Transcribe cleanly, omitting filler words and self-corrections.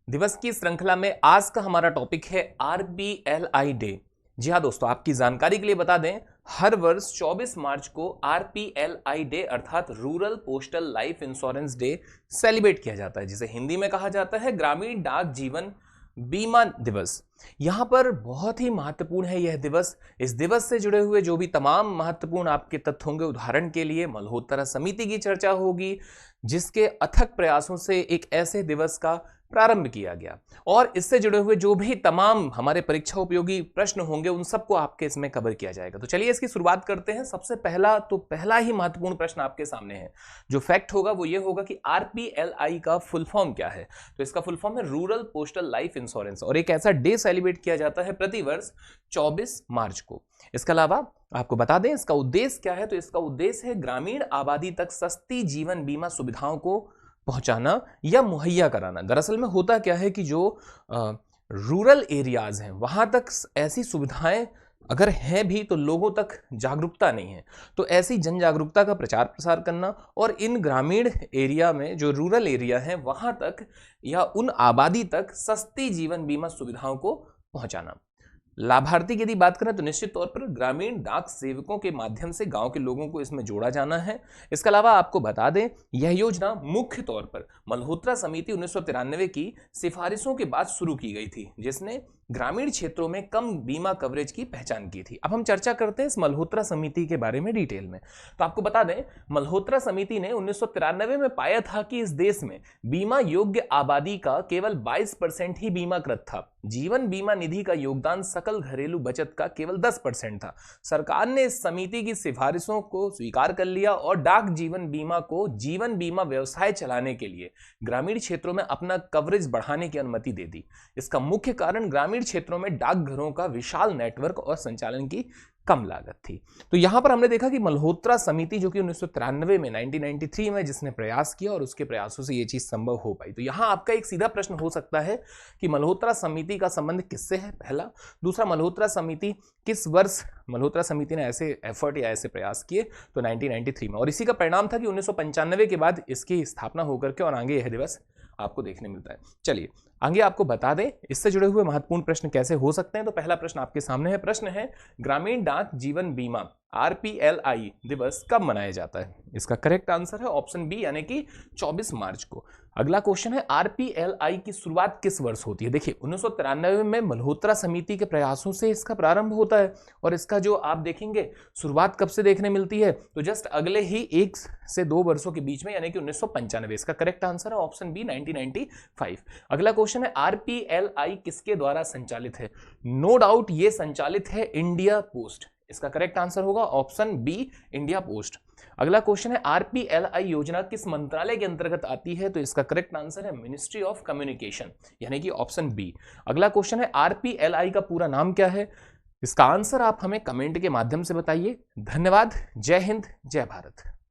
दिवस की श्रृंखला में आज का हमारा टॉपिक है आरपीएलआई डे। जी हाँ दोस्तों, आपकी जानकारी के लिए बता दें, हर वर्ष 24 मार्च को आरपीएलआई डे अर्थात rural postal life insurance day celebrate किया जाता है, जिसे हिंदी में कहा जाता है ग्रामीण डाक जीवन बीमा दिवस। यहाँ पर बहुत ही महत्वपूर्ण है यह दिवस। इस दिवस से जुड़े हुए जो भी तमाम महत्वपूर्ण आपके तथ्य होंगे, उदाहरण के लिए मल्होत्रा समिति की चर्चा होगी, जिसके अथक प्रयासों से एक ऐसे दिवस का प्रारंभ किया गया, और इससे जुड़े हुए जो भी तमाम हमारे परीक्षा उपयोगी प्रश्न होंगे उन सबको आपके इसमें कवर किया जाएगा। तो चलिए इसकी शुरुआत करते हैं। सबसे पहला ही महत्वपूर्ण प्रश्न आपके सामने है। जो फैक्ट होगा वो ये होगा कि आरपीएलआई का फुल फॉर्म क्या है। तो इसका फुल फॉर्म है रूरल पोस्टल लाइफ इंश्योरेंस, और एक ऐसा डे सेलिब्रेट किया जाता है प्रतिवर्ष 24 मार्च को। इसके अलावा आपको बता दें इसका उद्देश्य क्या है। तो इसका उद्देश्य है ग्रामीण आबादी तक सस्ती जीवन बीमा सुविधाओं को पहुंचाना या मुहैया कराना। दरअसल में होता क्या है कि जो रूरल एरियाज हैं वहां तक ऐसी सुविधाएं अगर हैं भी तो लोगों तक जागरूकता नहीं है। तो ऐसी जन जागरूकता का प्रचार प्रसार करना और इन ग्रामीण एरिया में जो रूरल एरिया है वहां तक या उन आबादी तक सस्ती जीवन बीमा सुविधाओं को पहुंचाना। लाभार्थी की यदि बात करें तो निश्चित तौर पर ग्रामीण डाक सेवकों के माध्यम से गांव के लोगों को इसमें जोड़ा जाना है। इसके अलावा आपको बता दें यह योजना मुख्य तौर पर मल्होत्रा समिति 1993 की सिफारिशों के बाद शुरू की गई थी, जिसने ग्रामीण क्षेत्रों में कम बीमा कवरेज की पहचान की थी। अब हम चर्चा करते हैं इस मल्होत्रा समिति के बारे में डिटेल में। तो आपको बता दें मल्होत्रा समिति ने 1993 में पाया था कि इस देश में बीमा योग्य आबादी का केवल 22% ही बीमाकृत था। जीवन बीमा निधि का योगदान सकल घरेलू बचत का केवल 10% था। सरकार ने इस समिति की सिफारिशों को स्वीकार कर लिया और डाक जीवन बीमा को जीवन बीमा व्यवसाय चलाने के लिए ग्रामीण क्षेत्रों में अपना कवरेज बढ़ाने की अनुमति दे दी। इसका मुख्य कारण ग्रामीण क्षेत्रों में डाकघरों का विशाल नेटवर्क और संचालन की कम लागत थी। तो यहां पर हमने देखा कि मल्होत्रा समिति जो कि 1993 में 1993 में जिसने प्रयास किया और उसके प्रयासों से यह चीज संभव हो पाई। तो यहां आपका एक सीधा प्रश्न हो सकता है कि मल्होत्रा समिति का संबंध किससे है, पहला। दूसरा, मल्होत्रा समिति किस वर्ष मल्होत्रा समिति ने ऐसे एफर्ट या ऐसे प्रयास किए। तो 1993 में, और इसी का परिणाम था कि 1995 के बाद इसकी स्थापना होकर के और आगे यह दिवस आपको देखने मिलता है। चलिए आगे आपको बता दें इससे जुड़े हुए महत्वपूर्ण प्रश्न कैसे हो सकते हैं। तो पहला प्रश्न आपके सामने है। प्रश्न है ग्रामीण डाक जीवन बीमा आरपीएलआई दिवस कब मनाया जाता है। इसका करेक्ट आंसर है ऑप्शन बी, यानी कि 24 मार्च को। अगला क्वेश्चन है आरपीएलआई की शुरुआत किस वर्ष होती है। देखिए 1993 में मल्होत्रा समिति के प्रयासों से इसका प्रारंभ होता है, और इसका जो आप देखेंगे शुरुआत कब से देखने मिलती है, तो जस्ट अगले ही 1 से 2 वर्षों के बीच में, यानी कि 1995। इसका करेक्ट आंसर है ऑप्शन बी 1995। अगला क्वेश्चन है आरपीएलआई किसके द्वारा संचालित है। नो डाउट ये संचालित है इंडिया पोस्ट। इसका करेक्ट आंसर होगा ऑप्शन बी इंडिया पोस्ट। अगला क्वेश्चन है आरपीएलआई योजना किस मंत्रालय के अंतर्गत आती है। तो इसका करेक्ट आंसर है मिनिस्ट्री ऑफ कम्युनिकेशन, यानी कि ऑप्शन बी। अगला क्वेश्चन है आरपीएलआई का पूरा नाम क्या है। इसका आंसर आप हमें कमेंट के माध्यम से बताइए। धन्यवाद। जय हिंद, जय भारत।